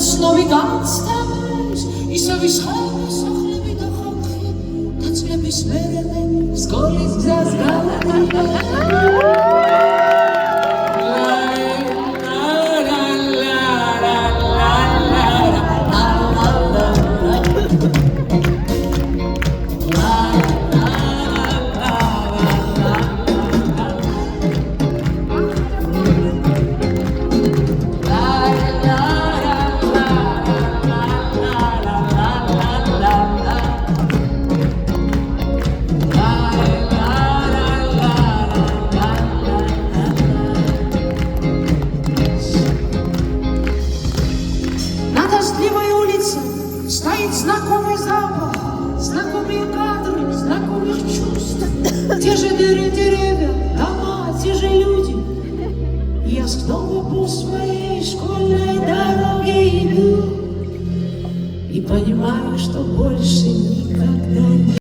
Snowy gadstamus I sobie schody sochlebi do chomki Dat sklepi smerele Skoli zgazgala Стоит знакомый запах, знакомые